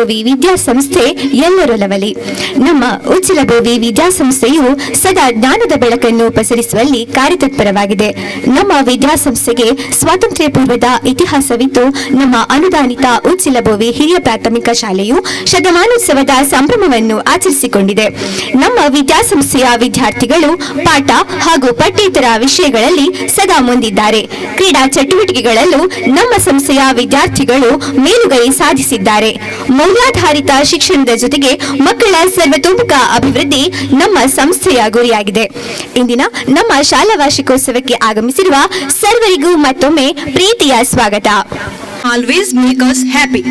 ಉಚ್ಚಿಲಬೋವಿ ವಿದ್ಯಾಸಂಸ್ಥೆ ಎಲ್ಲರೊಲವಲಿ. ನಮ್ಮ ಉಚ್ಚಿಲಬೋವಿ ವಿದ್ಯಾಸಂಸ್ಥೆಯು ಸದಾ ಜ್ಞಾನದ ಬೆಳಕನ್ನು ಪಸರಿಸುವಲ್ಲಿ ಕಾರ್ಯತತ್ಪರವಾಗಿದೆ. ನಮ್ಮ ವಿದ್ಯಾಸಂಸ್ಥೆಗೆ ಸ್ವಾತಂತ್ರ್ಯ ಪೂರ್ವದ ಇತಿಹಾಸವಿದ್ದು, ನಮ್ಮ ಅನುದಾನಿತ ಉಚ್ಚಿಲಬೋವಿ ಹಿರಿಯ ಪ್ರಾಥಮಿಕ ಶಾಲೆಯು ಶತಮಾನೋತ್ಸವದ ಸಂಭ್ರಮವನ್ನು ಆಚರಿಸಿಕೊಂಡಿದೆ. ನಮ್ಮ ವಿದ್ಯಾಸಂಸ್ಥೆಯ ವಿದ್ಯಾರ್ಥಿಗಳು ಪಾಠ ಹಾಗೂ ಪಠ್ಯೇತರ ವಿಷಯಗಳಲ್ಲಿ ಸದಾ ಮುಂದಿದ್ದಾರೆ. ಕ್ರೀಡಾ ಚಟುವಟಿಕೆಗಳಲ್ಲೂ ನಮ್ಮ ಸಂಸ್ಥೆಯ ವಿದ್ಯಾರ್ಥಿಗಳು ಮೇಲುಗೈ ಸಾಧಿಸಿದ್ದಾರೆ. ಮೌಲ್ಯಾಧಾರಿತ ಶಿಕ್ಷಣದ ಜೊತೆಗೆ ಮಕ್ಕಳ ಸರ್ವತೋಮುಖ ಅಭಿವೃದ್ಧಿ ನಮ್ಮ ಸಂಸ್ಥೆಯ ಗುರಿಯಾಗಿದೆ. ಇಂದಿನ ನಮ್ಮ ಶಾಲಾ ವಾರ್ಷಿಕೋತ್ಸವಕ್ಕೆ ಆಗಮಿಸಿರುವ ಸರ್ವರಿಗೂ ಮತ್ತೊಮ್ಮೆ ಪ್ರೀತಿಯ ಸ್ವಾಗತ. Always make us happy.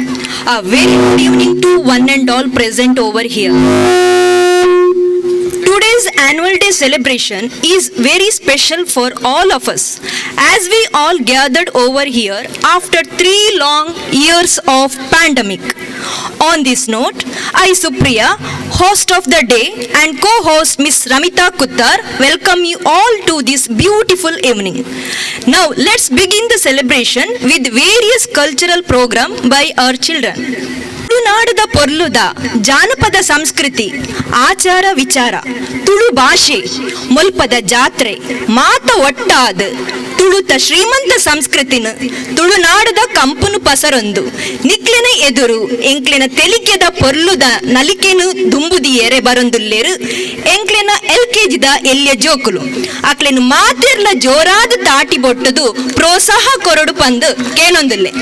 A very good evening to one and all present over here. Today's annual day celebration is very special for all of us, as we all gathered over here after 3 long years of pandemic. On this note, I, Supriya, host of the day, and co-host Miss Ramita Kuttar, welcome you all to this beautiful evening. Now, let's begin the celebration with various cultural program by our children. ತುಳುನಾಡದ ಪೊರ್ಲುದ ಜಾನಪದ ಸಂಸ್ಕೃತಿ, ಆಚಾರ ವಿಚಾರ, ತುಳು ಭಾಷೆ, ಮುಲ್ಪದ ಜಾತ್ರೆ, ಮಾತ ಒಟ್ಟಾದ ತುಳುತ ಶ್ರೀಮಂತ ಸಂಸ್ಕೃತಿನ ತುಳುನಾಡದ ಕಂಪನು ಪಸರೊಂದು ನಿಕ್ಲಿನ ಎದುರು ಎಂಕ್ಲಿನ ತೆಲಿಕೆದ ಪೊರ್ಲುದ ನಲಿಕೆನು ದುಂಬುದಿ ಎರೆ ಬರೊಂದುಲ್ಲೇರು ಎಂಕ್ಲಿನ LKGದ ಎಲ್ಯ ಜೋಕುಲು ಅಕ್ಲೆನು ಮಾತಿರ್ಲ ಜೋರಾದ ತಾಟಿ ಬೊಟ್ಟದು ಪ್ರೋತ್ಸಾಹ ಕೊರಡು ಪಂದು ಕೇನೊಂದುಲ್ಲೆ.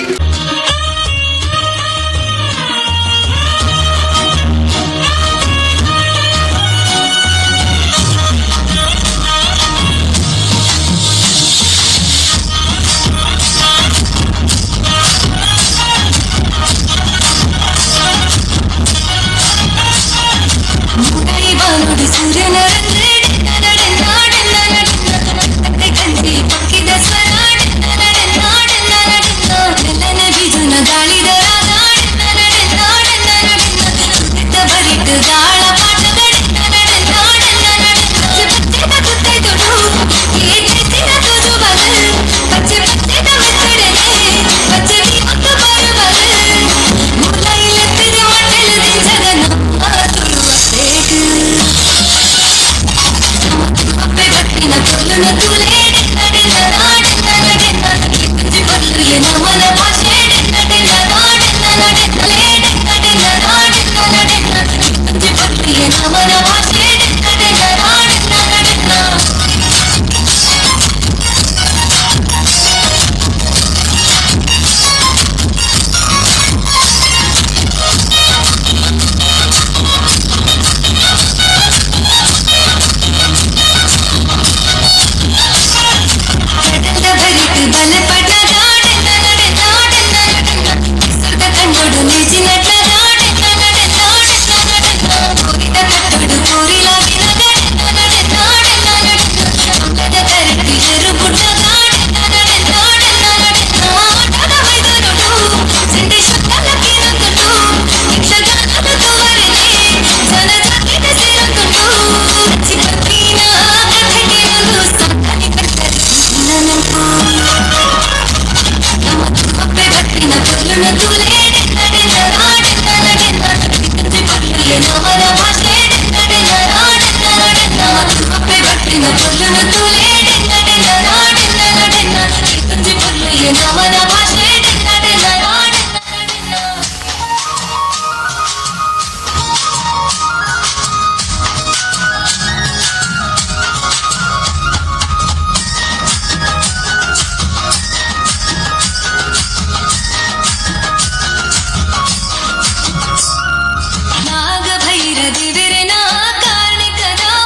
Tule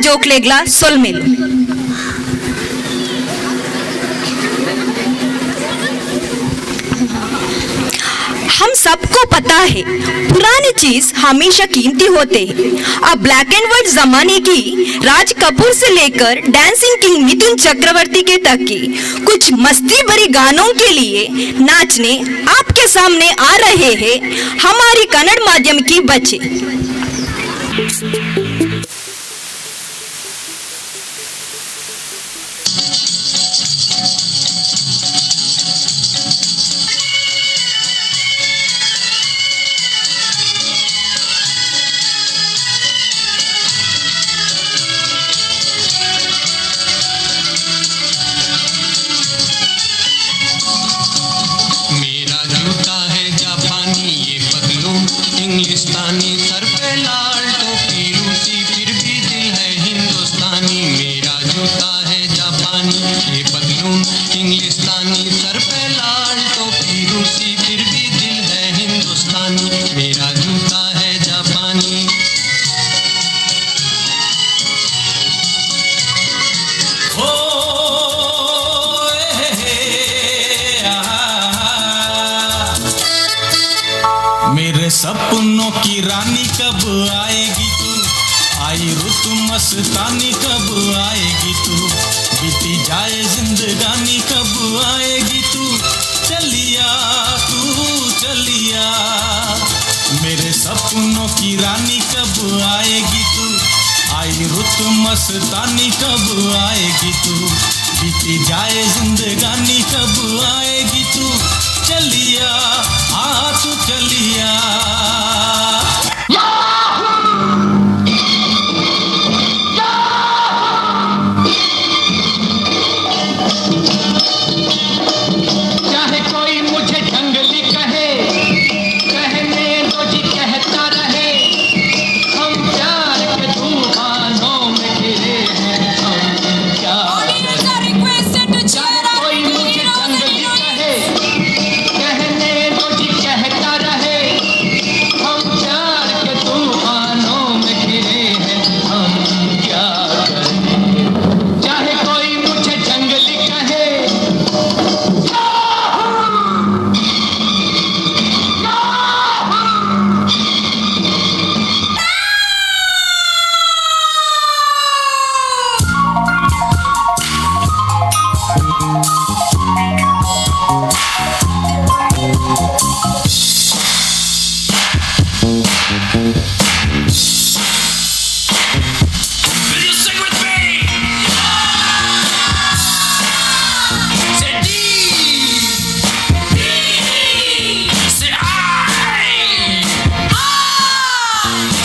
ಜೋಕ್ಲೆಗ್ಲಾ ಸೊಲ್ಮೆಲು. हम सबको पता है पुरानी चीज हमेशा कीमती होते हैं. अब ब्लैक एंड व्हाइट जमाने की राज कपूर से लेकर डांसिंग किंग मिथुन चक्रवर्ती के तक की कुछ मस्ती भरी गानों के लिए नाचने आपके सामने आ रहे हैं हमारी कन्नड़ माध्यम की बच्चे. इंग्लिस्तानी सर पे लाल टोपी रूसी फिर भी दिल है हिंदुस्तानी. मेरा जूता है जापानी ये पतलून इंग्लिस्तानी सर पे लाल टोपी रूसी फिर भी दिल है हिंदुस्तानी. मेरा जूता है जापानी. हो मेरे सपनों की रानी कब आएगी तू, आई रुत मस्तानी कब आएगी तू, बीती जाए जिंदगानी कब आएगी तू, चलिया तू चलिया. मेरे सपनों की रानी कब आएगी तू, आई रुत मस्तानी कब आएगी तू, बीती जाए जिंदगानी कब आएगी तू, चलिया हाँ तू चलिया. चाहे कोई मुझे जंगली कहे, कहने दो जी कहता रहे, हम प्यार के तूफानों में घिरे हैं, हम क्या करें. चाहे कोई मुझे जंगली कहे, कहने दो जी कहता रहे, हम प्यार के तूफानों में घिरे हैं, हम क्या करें. चाहे कोई मुझे जंगली कहे, Will you sing with me? Say D. Say I.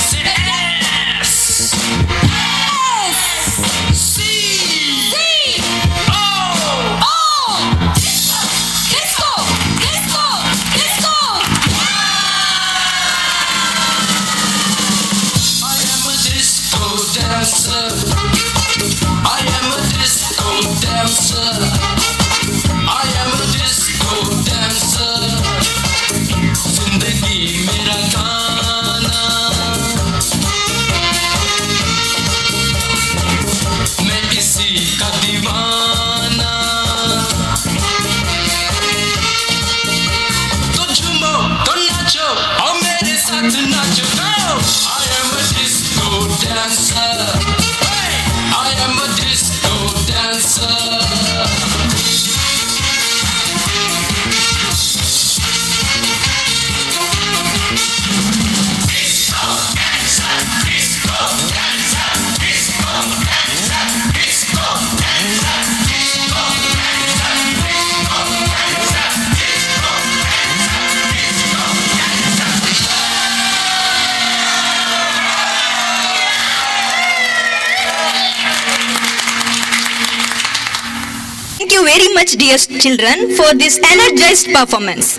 Say S. C. O. Disco! Disco! Disco! I am a disco dancer. I am a disco dancer. I am a disco dancer. जिंदगी मेरा गाना, मैं किसी का दीवाना. तो झूमो तो नाचो और मेरे साथ नाचो. I am a disco dancer. Hey! I am a disco dancer. Thank you very much, dear children, for this energized performance.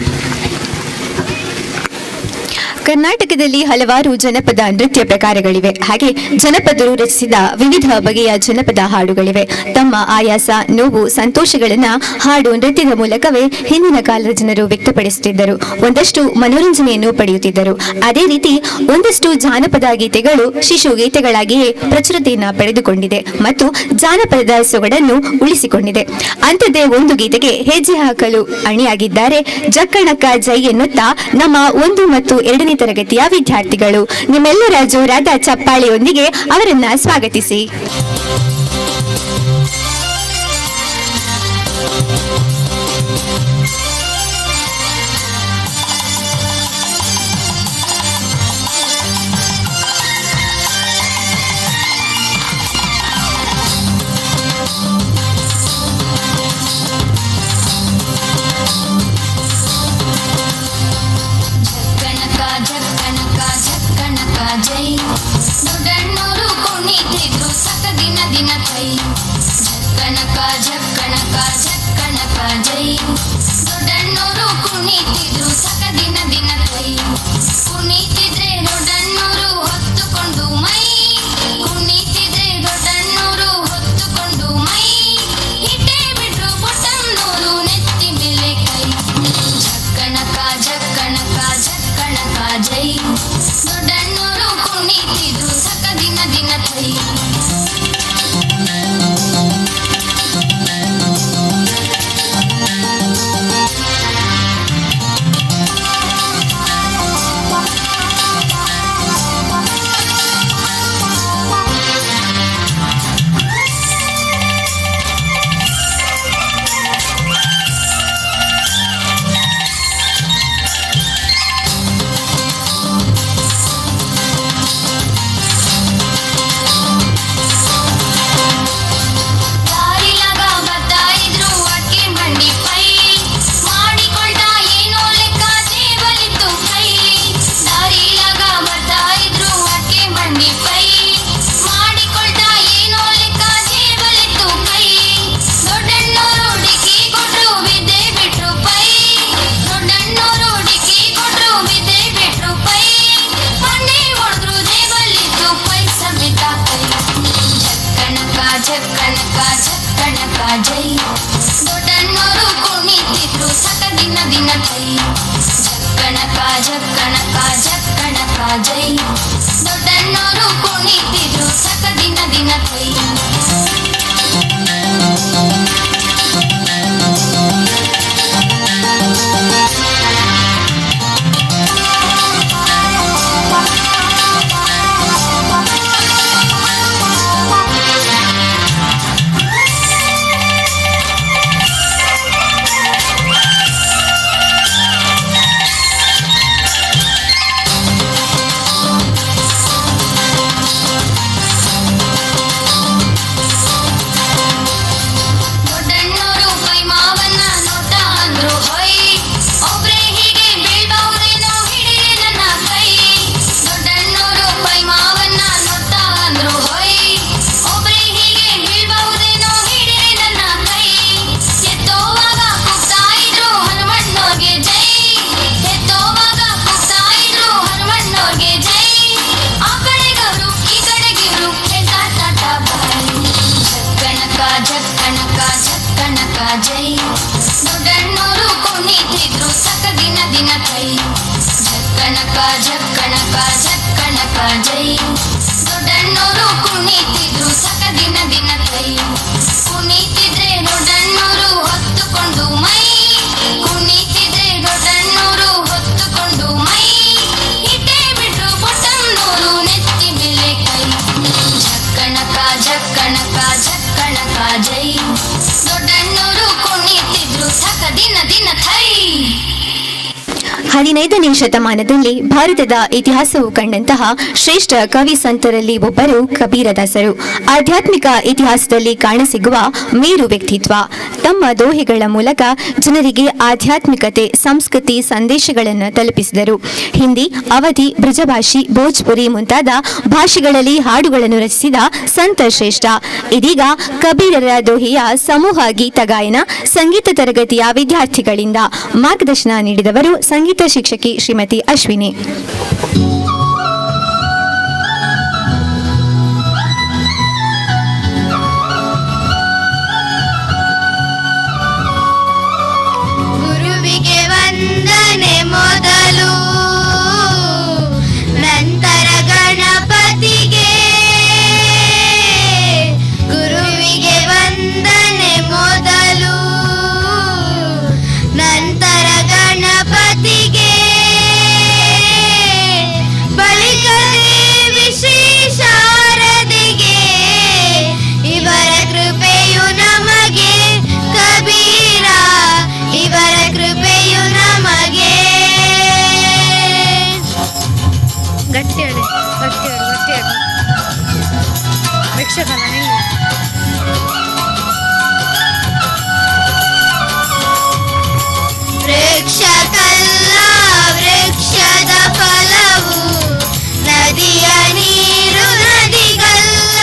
ಕರ್ನಾಟಕದಲ್ಲಿ ಹಲವಾರು ಜನಪದ ನೃತ್ಯ ಪ್ರಕಾರಗಳಿವೆ. ಹಾಗೆ ಜನಪದರು ರಚಿಸಿದ ವಿವಿಧ ಬಗೆಯ ಜನಪದ ಹಾಡುಗಳಿವೆ. ತಮ್ಮ ಆಯಾಸ, ನೋವು, ಸಂತೋಷಗಳನ್ನ ಹಾಡು ನೃತ್ಯದ ಮೂಲಕವೇ ಹಿಂದಿನ ಕಾಲದ ಜನರು ವ್ಯಕ್ತಪಡಿಸುತ್ತಿದ್ದರು. ಒಂದಷ್ಟು ಮನೋರಂಜನೆಯನ್ನು ಪಡೆಯುತ್ತಿದ್ದರು. ಅದೇ ರೀತಿ ಒಂದಷ್ಟು ಜಾನಪದ ಗೀತೆಗಳು ಶಿಶು ಗೀತೆಗಳಾಗಿಯೇ ಪ್ರಚುರತೆಯನ್ನ ಪಡೆದುಕೊಂಡಿದೆ ಮತ್ತು ಜಾನಪದದ ಸೊಗಡನ್ನು ಉಳಿಸಿಕೊಂಡಿದೆ. ಅಂಥದ್ದೇ ಒಂದು ಗೀತೆಗೆ ಹೆಜ್ಜೆ ಹಾಕಲು ಅಣಿಯಾಗಿದ್ದಾರೆ ಜಕ್ಕಣಕ್ಕ ಜೈ ಎನ್ನುತ್ತಾ ನಮ್ಮ 1 ಮತ್ತು 2ನೇ ತರಗತಿಯ ವಿದ್ಯಾರ್ಥಿಗಳು. ನಿಮ್ಮೆಲ್ಲರ ಜೋರಾದ ಚಪ್ಪಾಳೆಯೊಂದಿಗೆ ಅವರನ್ನ ಸ್ವಾಗತಿಸಿ. ಜೈ ನುಡಣ್ಣೂರು ಕುಣಿತಿದ್ರು ಸಕ ದಿನ ದಿನ ಕೈ ಜಕ್ಕಣಕ ಜಕ್ಕಣಕ ಜಕ್ಕಣಕ ಜೈ ನುಡಣ್ಣೂರು ಕುಣಿತಿದ್ರು ಸಕ ದಿನ ದಿನ ಕೈ ಕುಣಿತಿದ್ರೆ ದೊಡ್ಡಣ್ಣೂರು ಹೊತ್ತುಕೊಂಡು ಮೈ ಕುಣಿತಿದ್ರೆ ದೊಡ್ಡಣ್ಣೂರು ಹೊತ್ತುಕೊಂಡು ಮೈ ಹಿಟ್ಟೆ ಬಿಟ್ರು ಪುಟ್ಟಣ್ಣೂರು ನೆತ್ತಿ ಮೇಲೆ ಕೈ ಜಕ್ಕಣಕ ಜಕ್ಕಣಕ ಜಕ್ಕಣಕ ಜೈ ದೊಡ್ಡಣ್ಣೂರು ಕುಣಿತಿದ್ರು ಸಕ ದಿನ ದಿನ ಕೈ ದಾರಿಲಾಗ ಬರ್ತಾ ಇದ್ರು ಅಕ್ಕಿ ಮಂಡಿ ಪೈ ಮಾಡಿಕೊಳ್ದ ಏನೋ ಲೆಕ್ಕ ಜೇಬಲಿತ್ತು ಕೈ ದಾರಿಲಾಗ ಬರ್ತಾ ಇದ್ರು ಅಕ್ಕಿ ಮಂಡಿ ಪೈ ಮಾಡಿಕೊಳ್ದ ಏನೋ ಲೆಕ್ಕ ಜೇಬಲಿತ್ತು ಕೈ ದೊಡ್ಡಣ್ಣೋರು ಡಿಕ್ಕಿ ಕೊಟ್ರು ಬಿದ್ದೆ ಬಿಟ್ರು ಪೈ ದೊಡ್ಡಣ್ಣೋರು ಡಿಕ್ಕಿ ಕೊಟ್ರು ಬಿದ್ದೆ ಬಿಟ್ರು ಪೈ ಮಣ್ಣೆ ಹೊಡೆದ್ರು ಜೇಬಲಿತ್ತು ಪೈ ಸಮೇತ ಕೈ ಜಕ್ಕಣಕ ಜಕ್ಕಣಕ ಜಕ್ಕಣಕ ಜೈ ದೊಡ್ಡಣ್ಣೂರು ಕುಣಿತಿದ್ರು ಸಕ ದಿನ ದಿನ ಕೈ ಜಕ್ಕಣಕ ಜಕ್ಕಣಕ ಜಕ್ಕಣಕ ಜೈ ದೊಡ್ಡಣ್ಣೂರು ಕುಣಿತಿದ್ರು ಸಕ ದಿನ ದಿನ ಕೈ ದೊಡ್ಡಣ್ಣೂರು ಪೈ ಮಾವನ್ನ ನೋಟ ಅಂದ್ರು ಹೊಯ್ ಒಬ್ರೇ ಹೀಗೆ ಬೀಳ್ಬಹುದೇನೋ ಹಿಡಿರೆ ನನ್ನ ಕೈ ದೊಡ್ಡಣ್ಣೂರು ಪೈ ಮಾವನ್ನ ನೋಟ ಅಂದ್ರು ಹೊಯ್ ಒಬ್ರೇ ಹೀಗೆ ಬೀಳ್ಬಹುದೇನೋ ಹಿಡಿರೆ ನನ್ನ ಕೈ ಎತ್ತೋವಾಗ ಕೂಗ್ತಾ ಇದ್ರು ಹನುಮಣ್ಣೋರ್ಗೆ ಜೈ ಎತ್ತೋವಾಗ ಕೂಗ್ತಾ ಇದ್ರು ಹನುಮಣ್ಣೋರ್ಗೆ ಜೈ ಆ ಕಡೆಗವ್ರು ಈ ಕಡೆಗಿವ್ರು ಹೇಳ್ತಾ ಟಾಟಾ ಬಾಯ್ ಜಕ್ಕಣಕ ಜಕ್ಕಣಕ ಜಕ್ಕಣಕ ಜೈ ದೊಡ್ಡಣ್ಣೂರು ಕುಣಿತಿದ್ರು ಸಕ ದಿನ ದಿನ ಕೈ ಜಕ್ಕಣಕ ಜಕ್ಕಣಕ ಜಕ್ಕಣಕ ಜೈ ದೊಡ್ಡಣ್ಣೂರು ಕುಣಿತಿದ್ರು ಸಕ ದಿನ ದಿನ ಕೈ ಕುಣಿತಿದ್ರೆ ದೊಡ್ಡಣ್ಣೂರು ಹೊತ್ತುಕೊಂಡು ಮೈ ಕುಣಿತಿದ್ರೆ ದೊಡ್ಡಣ್ಣೂರು ಹೊತ್ತುಕೊಂಡು ಮೈ ಹಿಟ್ಟೆ ಬಿಟ್ರು ಪುಟ್ಟಣ್ಣೂರು ನೆತ್ತಿ ಮೇಲೆ ಕೈ ಜಕ್ಕಣಕ ಜಕ್ಕಣಕ ಜಕ್ಕಣಕ ಜೈ ದೊಡ್ಡಣ್ಣೂರು ಕುಣಿತಿದ್ರು ಸಕ ದಿನ ದಿನ ಕೈ 15ನೇ ಶತಮಾನದಲ್ಲಿ ಭಾರತದ ಇತಿಹಾಸವು ಕಂಡಂತಹ ಶ್ರೇಷ್ಠ ಕವಿ ಸಂತರಲ್ಲಿ ಒಬ್ಬರು ಕಬೀರದಾಸರು. ಆಧ್ಯಾತ್ಮಿಕ ಇತಿಹಾಸದಲ್ಲಿ ಕಾಣಸಿಗುವ ಮೇರು ವ್ಯಕ್ತಿತ್ವ. ತಮ್ಮ ದೋಹೆಗಳ ಮೂಲಕ ಜನರಿಗೆ ಆಧ್ಯಾತ್ಮಿಕತೆ, ಸಂಸ್ಕೃತಿ, ಸಂದೇಶಗಳನ್ನು ತಲುಪಿಸಿದರು. ಹಿಂದಿ, ಅವಧಿ, ಬ್ರಜಭಾಷಿ, ಭೋಜ್ಪುರಿ ಮುಂತಾದ ಭಾಷೆಗಳಲ್ಲಿ ಹಾಡುಗಳನ್ನು ರಚಿಸಿದ ಸಂತ ಶ್ರೇಷ್ಠ. ಇದೀಗ ಕಬೀರರ ದೋಹೆಯ ಸಮೂಹ ಗೀತ ಗಾಯನ ಸಂಗೀತ ತರಗತಿಯ ವಿದ್ಯಾರ್ಥಿಗಳಿಂದ ಮಾರ್ಗದರ್ಶನ ನೀಡಿದವರು ಸಂಗೀತ ಶಿಕ್ಷಕಿ ಶ್ರೀಮತಿ ಅಶ್ವಿನಿ. ಗಟ್ಟಿ ಆಡಿ ಗಟ್ಟಿ ಆಡಿ ಗಟ್ಟಿ ಆಡಿ ಯಕ್ಷಗಾನ ಹೆಂಗೆ ವೃಕ್ಷಕಲ್ಲ ವೃಕ್ಷದ ಫಲವು ನದಿಯ ನೀರು ನದಿಗಲ್ಲ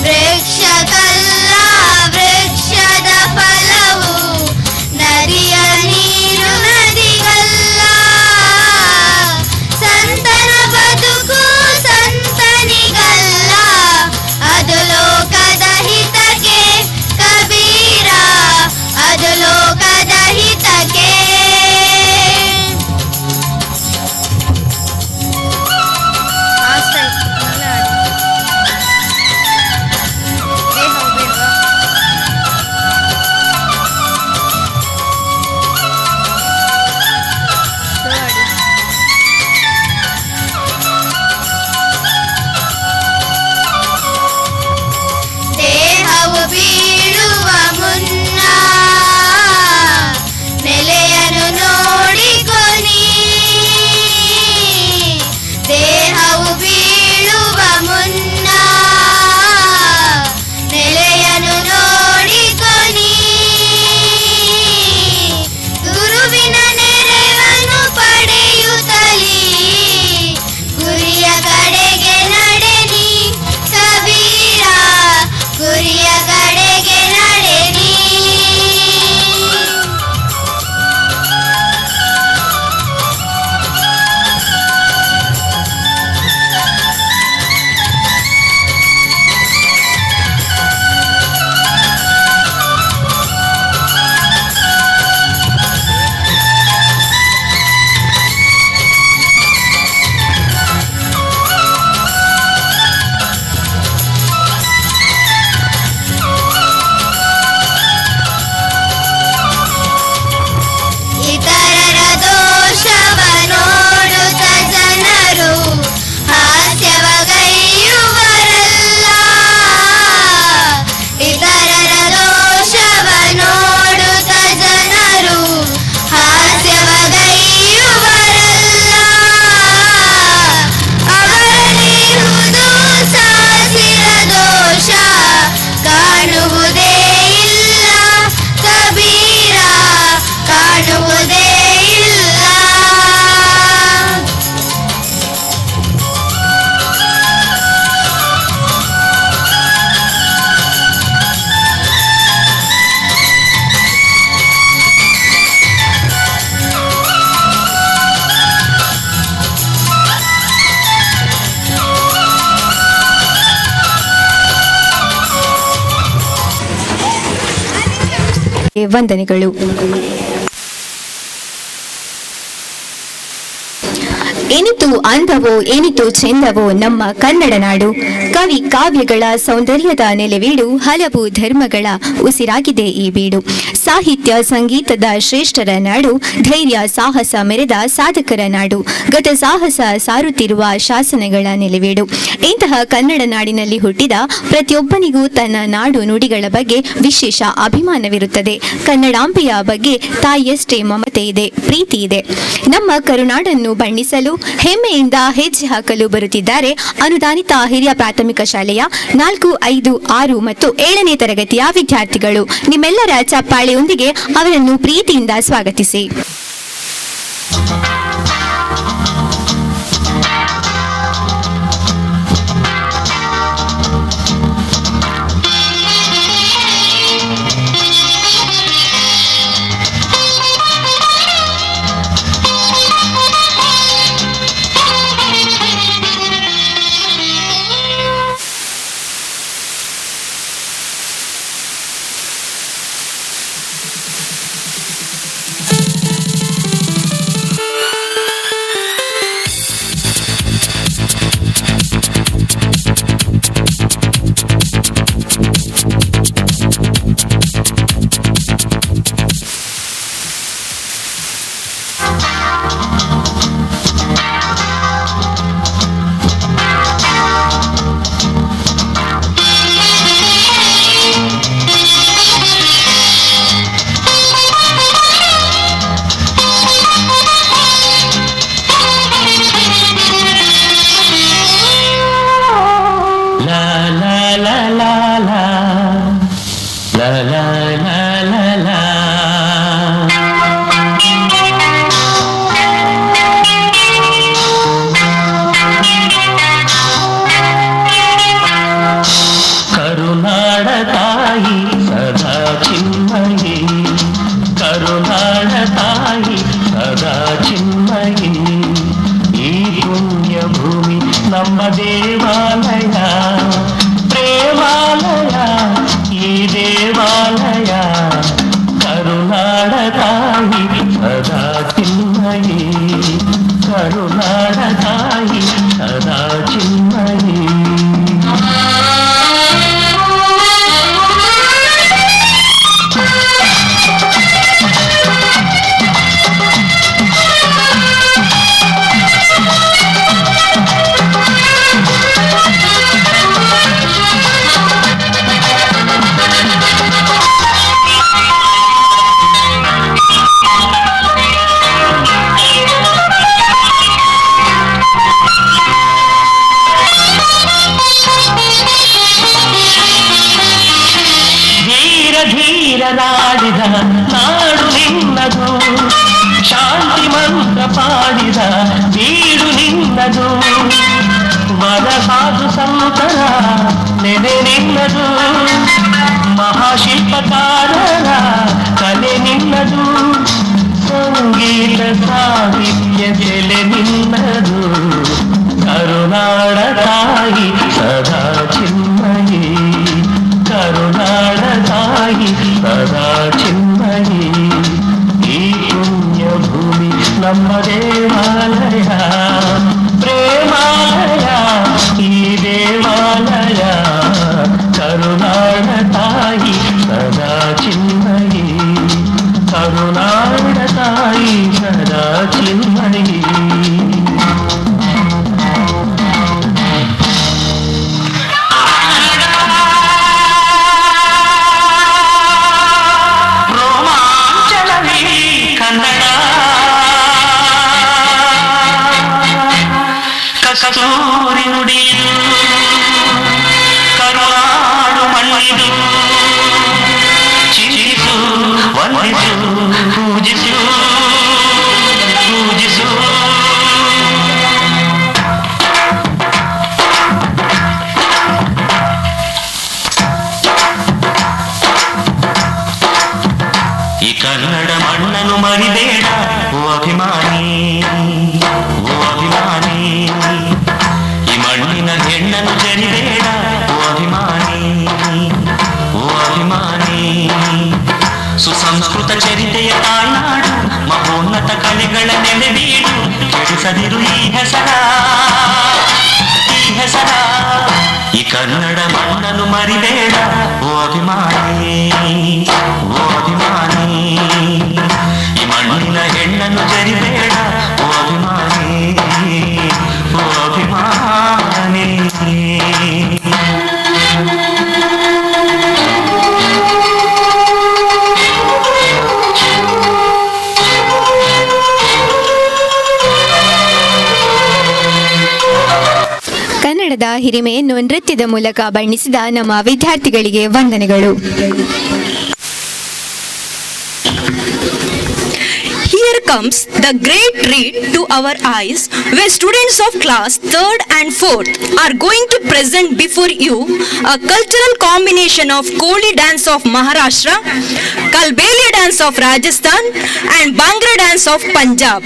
ವೃಕ್ಷಕಲ್ಲ ವೃಕ್ಷದ ಫಲವು ನದಿಯ ನೀರು ನದಿಗಲ್ಲ ಸಂತನ ಬದುಕು ಸಂತನಿಗಲ್ಲ ಅದು ಲೋಕದ ಹಿತಕ್ಕೆ ಕಬೀರ ಅದು ಲೋಕದ ಹಿತಕ್ಕೆ ಫಾಸ್ಟ್ ಆಯ್ತು ಒಳ್ಳೆ ಆಡಿ ಬೇಗ ಬೇಗ ಸ್ಲೋ ಆಡಿ ದೇಹವು ಬೀಳುವ ಮುನ್ನ ನೆಲೆಯನ್ನು ನೋಡಿಕೊನಿ ದೇಹವು ಬೀಳುವ ಮುನ್ನ ನೆಲೆಯನ್ನು ನೋಡಿಕೊನಿ ಗುರುವಿನ ನೆರವನ್ನು ಪಡೆಯುತ್ತಲೀ ಗುರಿಯ ಕಡೆಗೆ ನಡೆನಿ ಕಬೀರ ಗುರಿಯ ಕಡೆಗೆ ನಡೆನಿ ಇತರರ ದೋಷವ ನೋಡುತ್ತ ಜನರು ಹಾಸ್ಯವಗೈಯುವರಲ್ಲ ಇತರರ ದೋಷವ ನೋಡುತ್ತ ಜನರು ಹಾಸ್ಯವಗೈಯುವರಲ್ಲ ಅವರಲ್ಲಿರುವುದು ಸಾಸಿರ ದೋಷ ಕಾಣುವುದೇ ಇಲ್ಲ ಕಬೀರ ಕಾಣುವುದೇ ಇಲ್ಲ ವಂದನೆಗಳು. ಏನಿತು ಅಂದವೋ ಏನಿತು ಚೆಂದವೋ ನಮ್ಮ ಕನ್ನಡ ನಾಡು. ಕವಿ ಕಾವ್ಯಗಳ ಸೌಂದರ್ಯದ ನೆಲೆವೀಡು, ಹಲವು ಧರ್ಮಗಳ ಉಸಿರಾಗಿದೆ ಈ ಬೀಡು. ಸಾಹಿತ್ಯ ಸಂಗೀತದ ಶ್ರೇಷ್ಠರ ನಾಡು, ಧೈರ್ಯ ಸಾಹಸ ಮೆರೆದ ಸಾಧಕರ ನಾಡು, ಗತ ಸಾಹಸ ಸಾರುತ್ತಿರುವ ಶಾಸನಗಳ ನೆಲೆವೀಡು. ಇಂತಹ ಕನ್ನಡ ನಾಡಿನಲ್ಲಿ ಹುಟ್ಟಿದ ಪ್ರತಿಯೊಬ್ಬನಿಗೂ ತನ್ನ ನಾಡು ನುಡಿಗಳ ಬಗ್ಗೆ ವಿಶೇಷ ಅಭಿಮಾನವಿರುತ್ತದೆ. ಕನ್ನಡಾಂಬೆಯ ಬಗ್ಗೆ ತಾಯಿಯಷ್ಟೇ ಮಮತೆ ಇದೆ, ಪ್ರೀತಿ ಇದೆ. ನಮ್ಮ ಕರುನಾಡನ್ನು ಬಣ್ಣಿಸಲು ಹೆಮ್ಮೆಯಿಂದ ಹೆಜ್ಜೆ ಹಾಕಲು ಬರುತ್ತಿದ್ದಾರೆ ಅನುದಾನಿತ ಹಿರಿಯ ಪ್ರಾಥಮಿಕ ಶಾಲೆಯ 4, 5, 6 ಮತ್ತು 7ನೇ ತರಗತಿಯ ವಿದ್ಯಾರ್ಥಿಗಳು. ನಿಮ್ಮೆಲ್ಲರ ಚಪ್ಪಾಳೆಯೊಂದಿಗೆ ಅವರನ್ನು ಪ್ರೀತಿಯಿಂದ ಸ್ವಾಗತಿಸಿ. ನಮ್ಮ ದೇವಾಲಯ ಪ್ರೇಮಾಲಯ ಈ ದೇವಾಲಯ ಕರುನಾಡ ತಾಯಿ ಸದಾ ಚಿನ್ಮಯಿ ಕರುನಾಡ ತಾಯಿ ಸದಾ ಚಿನ್ಮಯಿ ಧೀರನಾಡಿದ ನಾಡು ನಿನ್ನದು ಶಾಂತಿ ಮಂತ್ರ ಪಾಡಿದ ಬೀಡು ನಿನ್ನದು ವರ ಸಾಧು ಸಂತರ ನೆನೆ ನಿನ್ನದು ಮಹಾಶಿಲ್ಪಕಾರರ ಕಲೆ ನಿನ್ನದು ಸಂಗೀತ ಸಾಹಿತ್ಯ ಬೆಲೆ ನಿನ್ನದು ಕರುನಾಡ ತಾಯಿ ಸದಾ ಚಿನ್ಮಯಿ ಕರುನಾಡ ತಾಯಿ ಸದಾ ಚಿನ್ಮಯಿ ಈ ಪುಣ್ಯ ಭೂಮಿ ನಮ್ಮ ದೇವಾಲಯ ಪ್ರೇಮಾಲಯ ಈ ದೇವಾಲಯ ಕರುನಾಡ ತಾಯಿ ಸದಾ ಚಿನ್ಮಯಿ ಕರುನಾಡ ತಾಯಿ ಸದಾ ಚಿನ್ಮಯಿ ಕಸ್ತೂರಿ ನುಡಿಯು ಕರುನಾಡು ಮಣ್ಣಿದು ಚಿಂತಿಸು ವಂದಿಸು ಪೂಜಿಸು ಪೂಜಿಸು ಈ ಕನ್ನಡ ಮಣ್ಣನ್ನು ಮರಿಬೇಡ ಓ ಅಭಿಮಾನಿ ಓ ಅಭಿಮಾನಿ ಈ ಮಣ್ಣಿನ ಹೆಣ್ಣನ್ನು ಜರಿಬೇಡ ಓ ಅಭಿಮಾನಿ ಓ ಅಭಿಮಾನಿ ಸುಸಂಸ್ಕೃತ ಚರಿತೆಯ ತಾಯ್ನಾಡು ಮಹೋನ್ನತ ಕಲೆಗಳ ನೆಲೆಬೀಡು ಕೆಡಿಸದಿರು ಈ ಹೆಸರ ಈ ಕನ್ನಡ ಮಣ್ಣನ್ನು ಮರಿಬೇಡ ಓ ಅಭಿಮಾನಿ ಓ ಅಭಿಮಾನಿ ಈ ಮಣ್ಣಿನ ಹೆಣ್ಣನ್ನು ಜರಿಬೇಡ ಓ ಅಭಿಮಾನಿ ಓ ಅಭಿಮಾನಿ ಕನ್ನಡದ ಹಿರಿಮೆಯನ್ನು ನೃತ್ಯದ ಮೂಲಕ ಬಣ್ಣಿಸಿದ ನಮ್ಮ ವಿದ್ಯಾರ್ಥಿಗಳಿಗೆ ವಂದನೆಗಳು. Here comes the great treat to our eyes, where students of class 3rd and 4th are going to present before you a cultural combination of Koli dance of Maharashtra, Kalbeli dance of Rajasthan and Bhangra dance of Punjab.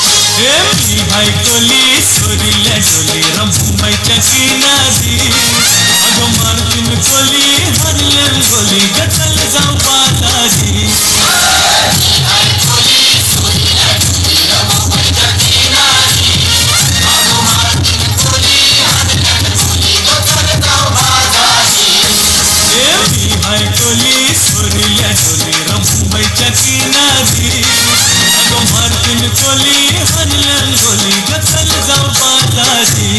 भाई कोली सोरिल्या डोली रंबाईच्या किनारी अगो Martin Koli हरलन गोली गचल जाऊ पातारी भाई कोली सोरिल्या डोली रंबाईच्या किनारी अगो Martin Koli हरलन गोली गचल जाऊ पातारी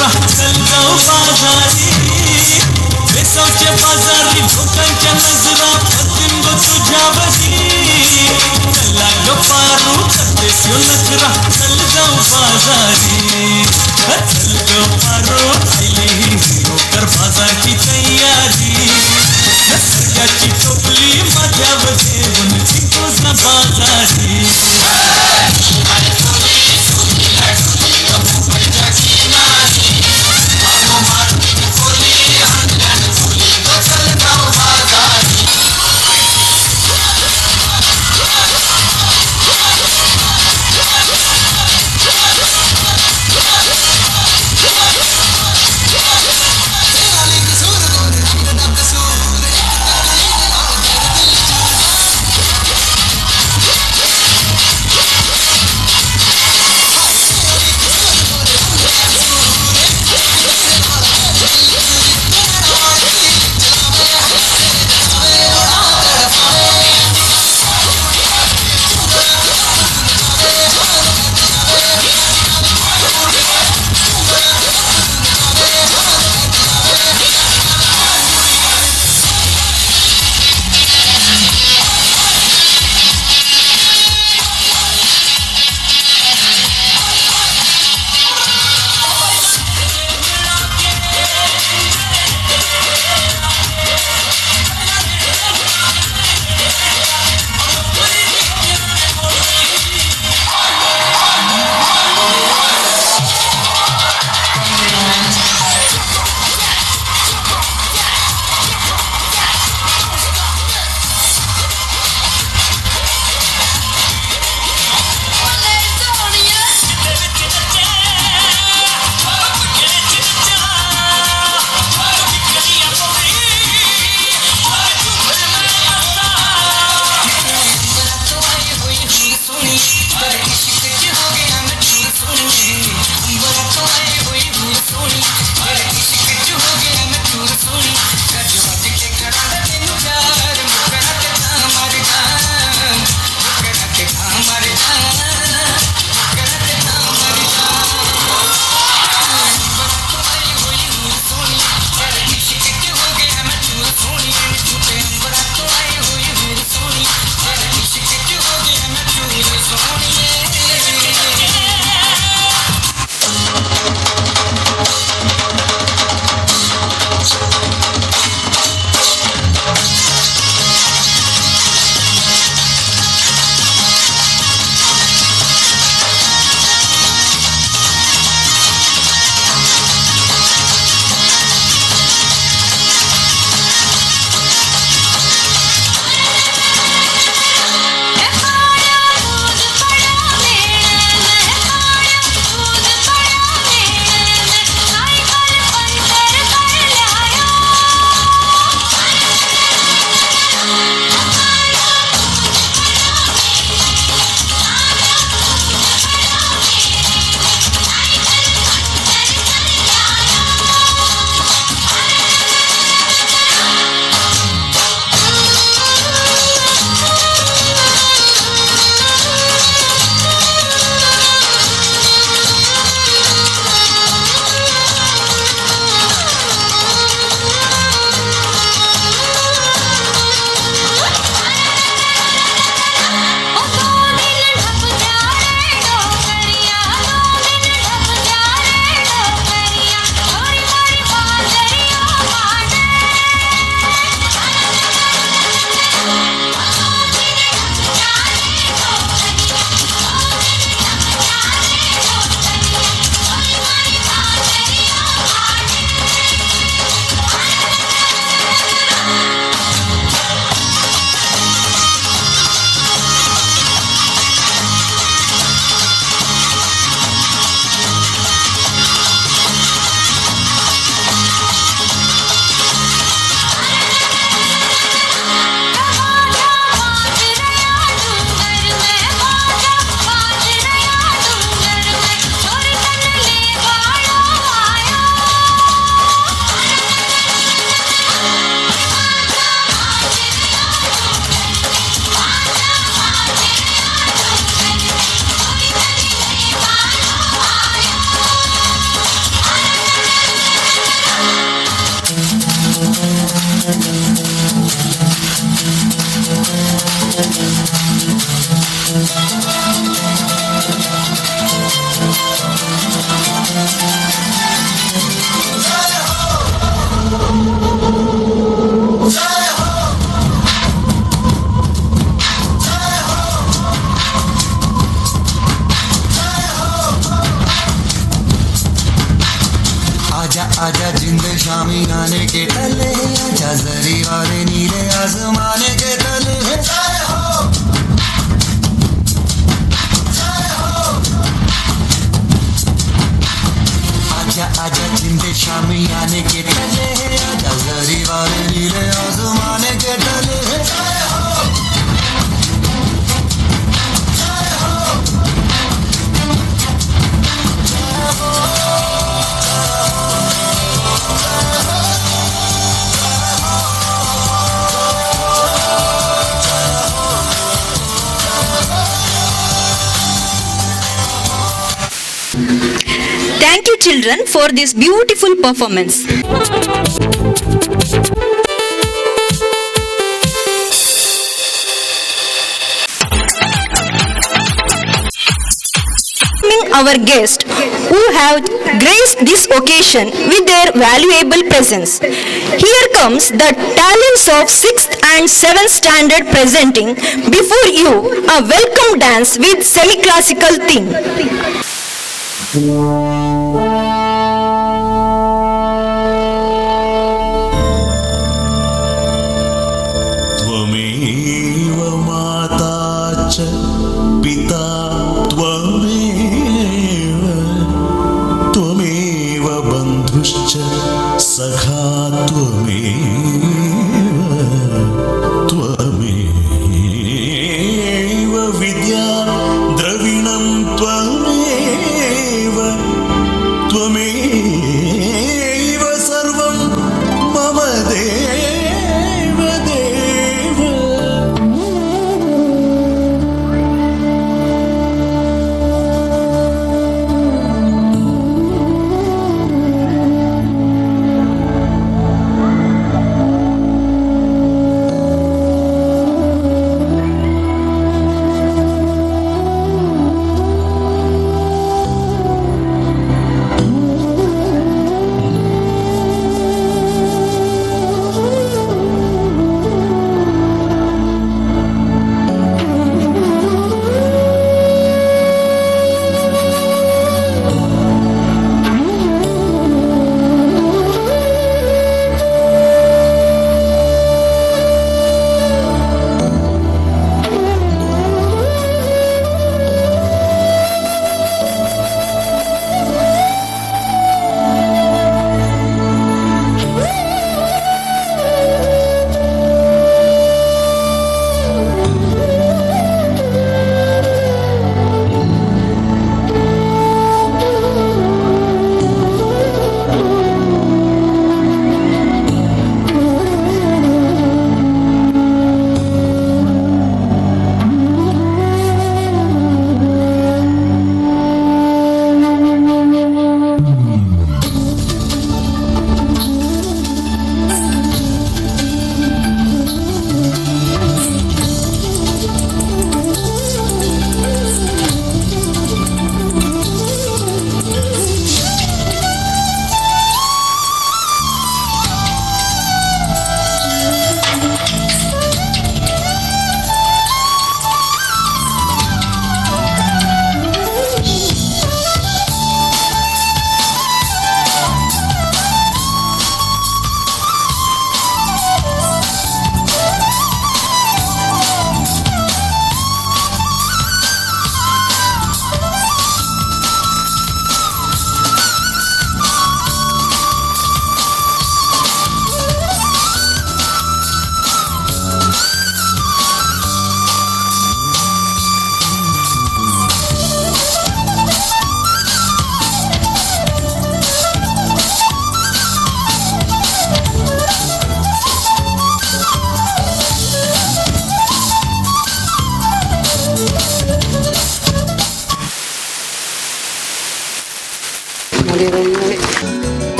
नखरा चल जाऊ बाजारी वेसावच्या बाजारी लोकांच्या नजरा पडतील ग तुझ्यावरी लाग पारू करतेस यो नखरा चल जाऊ बाजारी चल ग पारू आईली हिरो कर बाजारची तयारी निसर्गाची टोपली माझ्यावर ठेवून जिंकूस ना बाजारी आजा आजा जिंद शामी आने के तले, आजा जरी वाले नीले आसमाने के तले। जय हो जय हो, आजा आजा जिंद शामी आने के तले, आजा जरी वाले नीले आसमाने के तले। जय हो Thank you, children, for this beautiful performance. Our guests who have graced this occasion with their valuable presence. Here comes the talents of 6th and 7th standard presenting before you a welcome dance with semi-classical theme. त्वमेव माता च पिता त्वमेव, त्वमेव बन्धुश्च सखा त्वमेव, त्वमेव विद्या द्रविणं त्वमेव, त्वमेव सर्वं मम देव देव।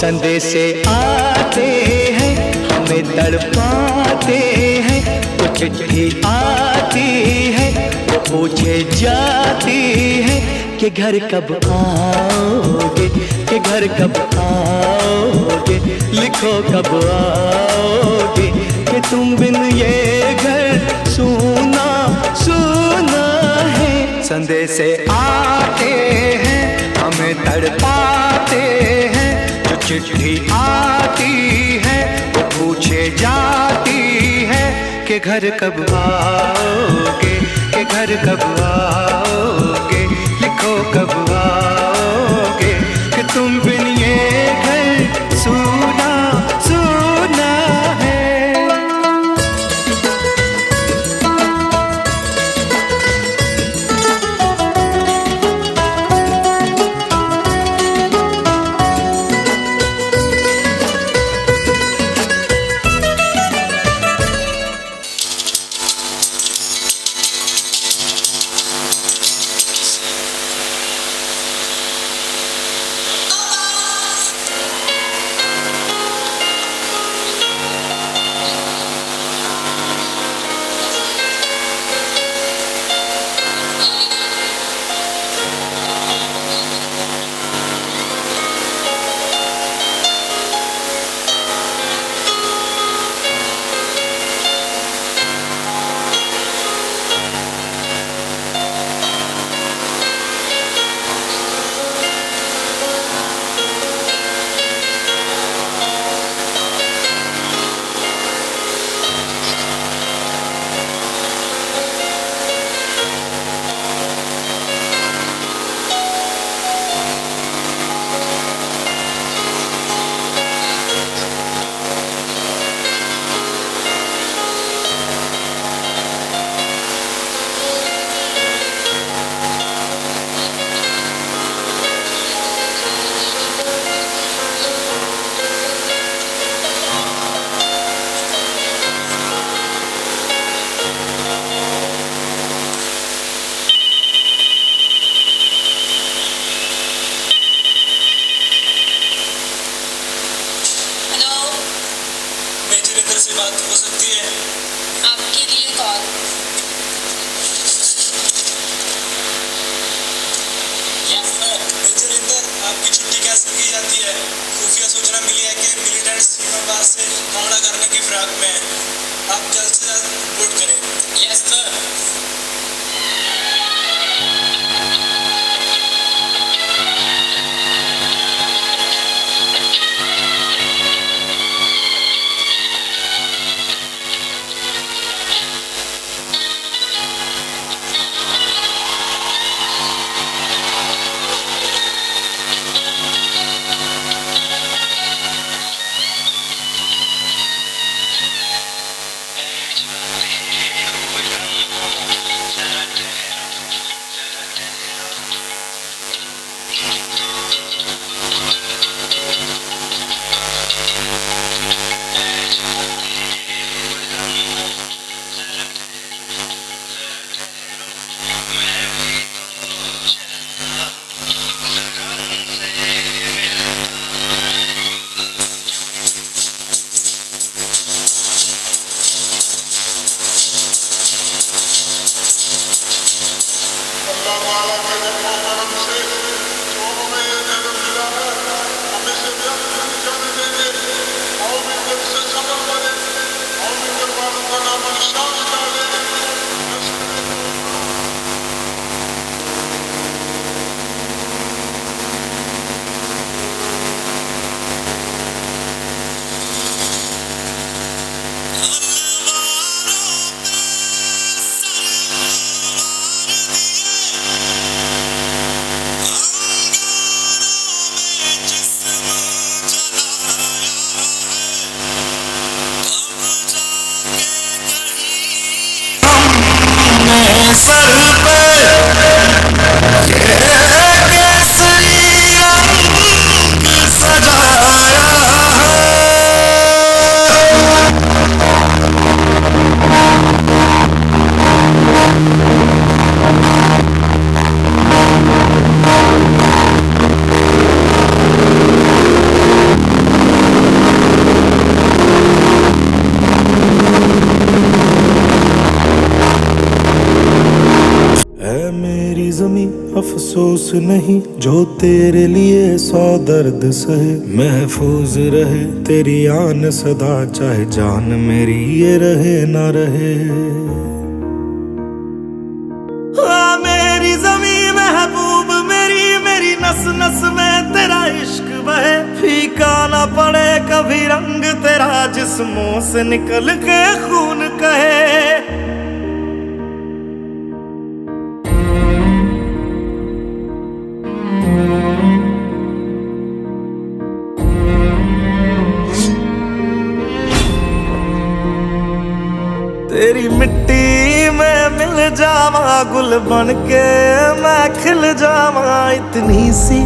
संदेशे आते हैं हमें तड़प तड़पाते हैं तो चिट्ठी आती है, वो पूछे जाती है कि घर कब आओगे, कि घर कब आओगे, लिखो कब आओगे, कि तुम बिन ये घर सूना सूना है। संदेश आते हैं हमें तड़पाते हैं, जो चिट्ठी आती है वो पूछे जाती है कि घर कब आओगे, कि घर कब आओगे, लिखो कब आओगे, कि तुम बिन ये घर सूना सूना है। से बात हो सकती है? आपके लिए कॉल। मेजर इंदर, आपकी छुट्टी कैसे की जाती है? खुफिया सूचना मिली है कि मिलिटेंट्स सीमापार से हमला करने की फिराक में है। आप जल्द से जल्द रिपोर्ट करें। Yes sir. अफसोस नहीं जो तेरे लिए 100 दर्द सहे। महफूज रहे तेरी आन सदा, चाहे जान मेरी ये रहे ना रहे। मेरी ज़मीं महबूब मेरी, मेरी नस नस में तेरा इश्क बहे। फीका ना पड़े कभी रंग तेरा, जिस्मों से निकल के खून कहे। तेरी मिट्टी में मिल जावा, गुल बन के मैं खिल जावा। इतनी सी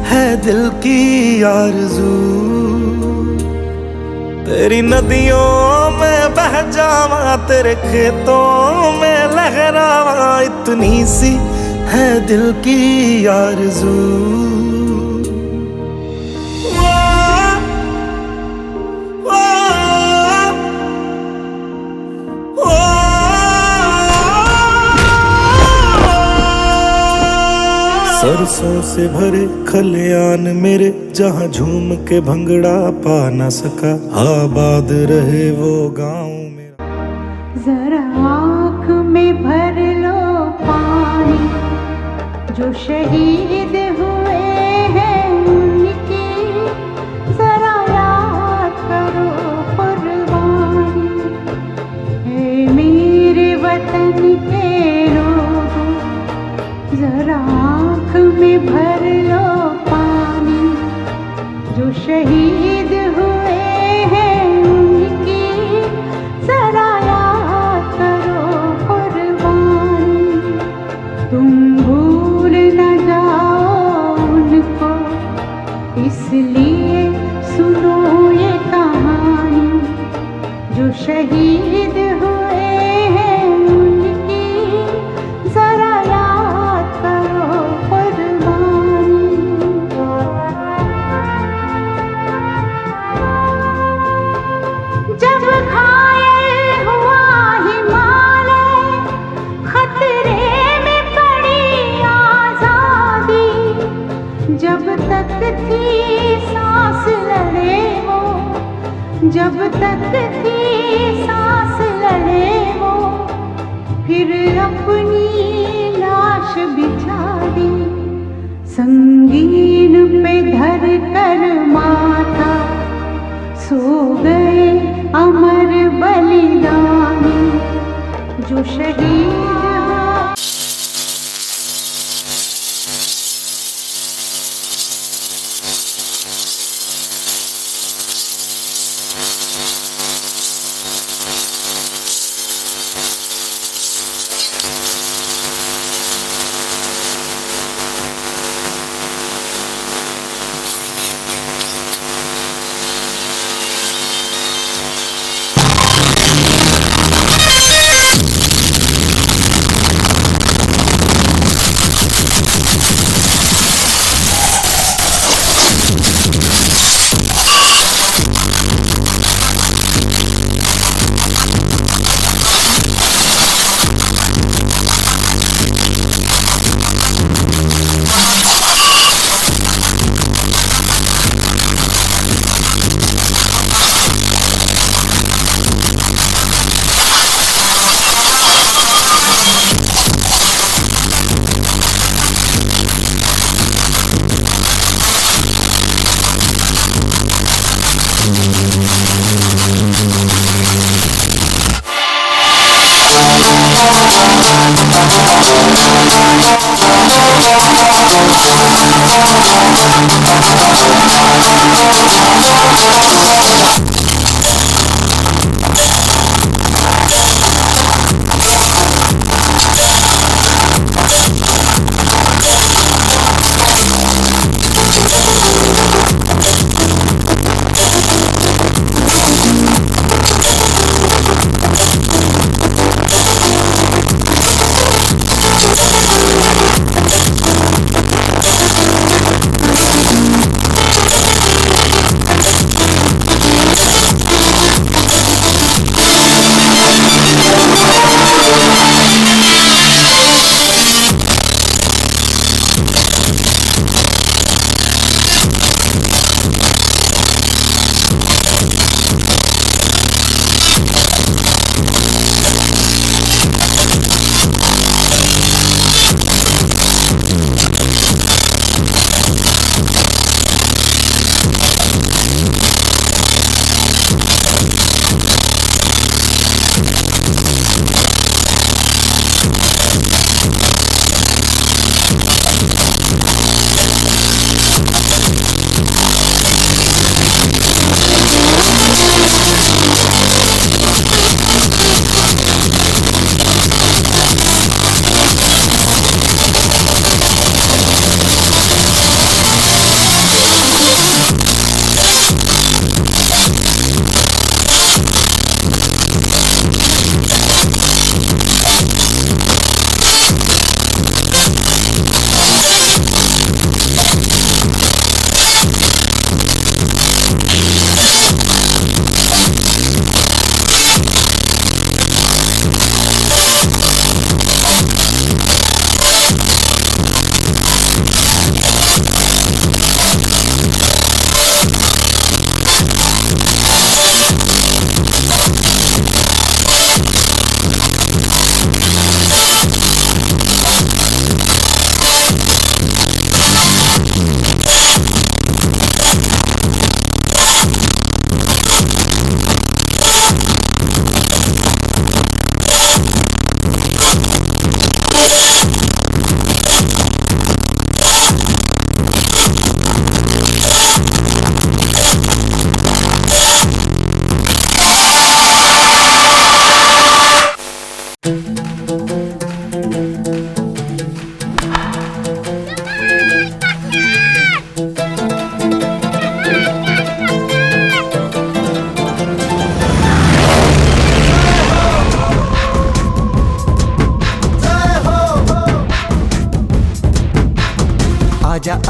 है दिल की आरज़ू, तेरी नदियों में बह जावा, तेरे खेतों में लहरावा। इतनी सी है दिल की आरज़ू। सरसों से भरे खलियान मेरे, जहाँ झूम के भंगड़ा पा न सका। आबाद रहे वो गाँव मेरा। जरा आँख में भर लो पानी, जो शहीद हुए हैं उनकी जरा याद करो कुर्बानी। है मेरे वतन के लोगों, जरा में भर लो पानी, जो शहीद हुए हैं उनकी जरा याद करो कुर्बानी। तुम भूल न जाओ उनको, इसलिए सुनो ये कहानी। जो शहीद हुए हैं उनकी जरा याद करो। जब घायल हुआ हिमालय, खतरे में पड़ी आजादी। जब तक थी सांस लड़े वो, जब तक थी सांस लड़े वो। फिर अपनी लाश बिछा दी, संगीन पे धर कर माथा। सो गए अमर बलिदानी, जो शहीद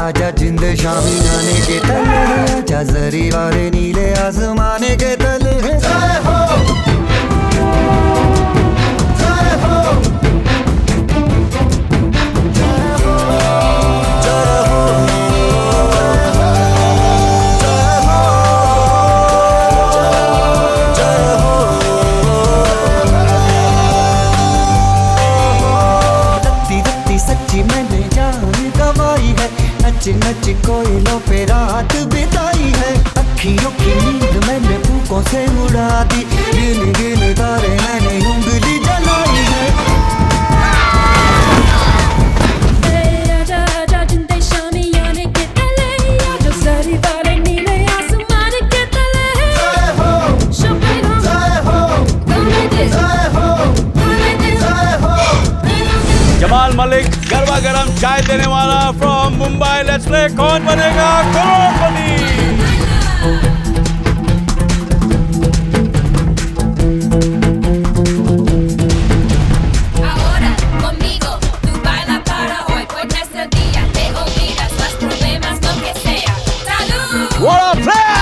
आजा जिंद शामी आने के तले, आजा जरी वाले नीले आसमाने के तले। जय हो जय हो जय हो जय हो जय हो रत्ती रत्ती सच्ची मैंने जान गवाई है, नच नच कोयलों पे रात बिताई है। अखियों की नींद मैंने फूकों से उड़ा दी, गिन गिन तारे मैंने उंगली जलाई है। जमाल मलिक गरबा गरम चाय देने वाला फ्रॉम मुंबई। लेट्स प्ले कौन बनेगा करोड़पति। Ahora conmigo tú baila para hoy, pues nuestro día te olvidas los problemas, lo que sea. ¡Salud! What a player!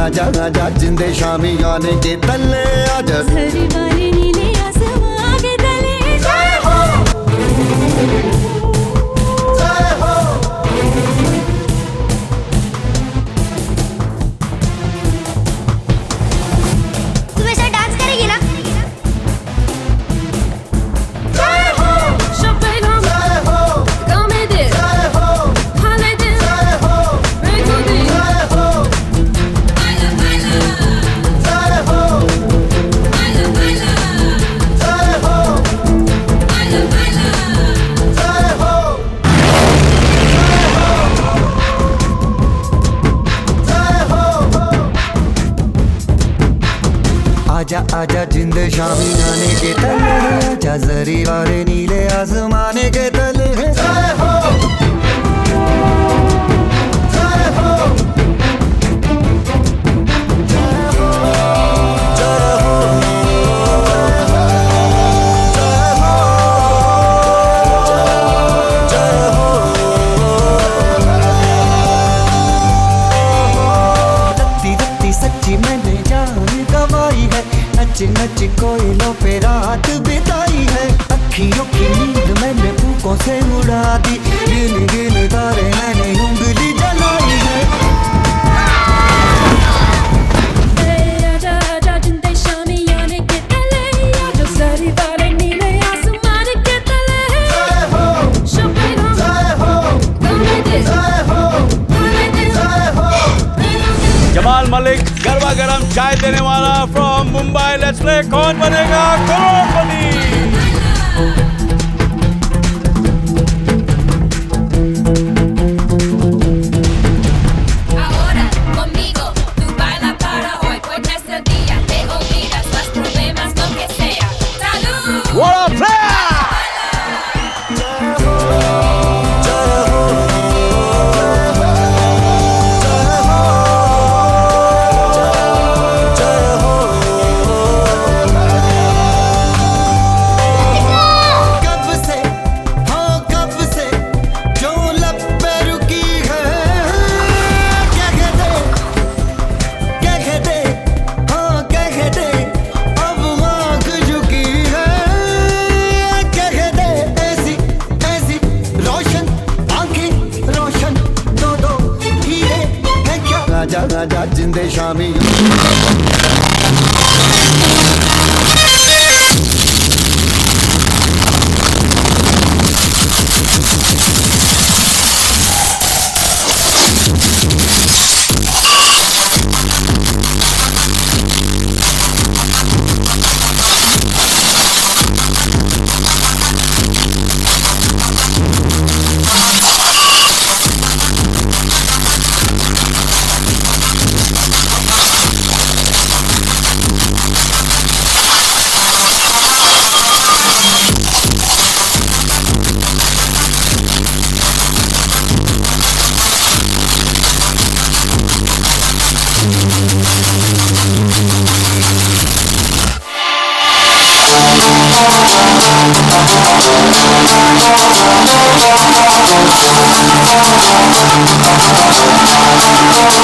आजा आजा जिंदे शामी आने के तले, आजा जरी वाले नीले आसमां के तले। जय हो जय हो तुम ऐसा डांस करेगी ना? जय हो जय हो जय हो जय हो जय हो Baila, baila, जय हो baila, baila, जय हो baila, baila. जय हो जय हो आजा आजा जिंद शामी आने के तले, आजा जरी वाले नीले आसमाने के तले। जय हो जय हो जय हो जय हो जय हो जय हो रत्ती रत्ती सच्ची मैंने जान गवाई है, नच नच कोयलों पे रात बिताई है। अखियों की नींद मैंने फूकों से उड़ा दी, गिन गिन तारे मैंने उंगली जलाई है। जय हो जय हो जय हो जय हो जमाल मलिक गरबा गरम चाय देने वाला फ्रॉम मुंबई। लेट्स प्ले कौन बनेगा करोड़पति। Ahora conmigo tú baila para hoy, pues nuestro día te olvidas los problemas, lo que sea. ¡Salud! What a player! कब से हाँ कब से जो लब पे रुकी है, क्या कहते हाँ क्या कहते अब आँख झुकी है। क्या कहते ऐसी ऐसी रोशन आँखें रोशन, दो हीरे हैं क्या। आजा आजा जिंदे शामी Thank you.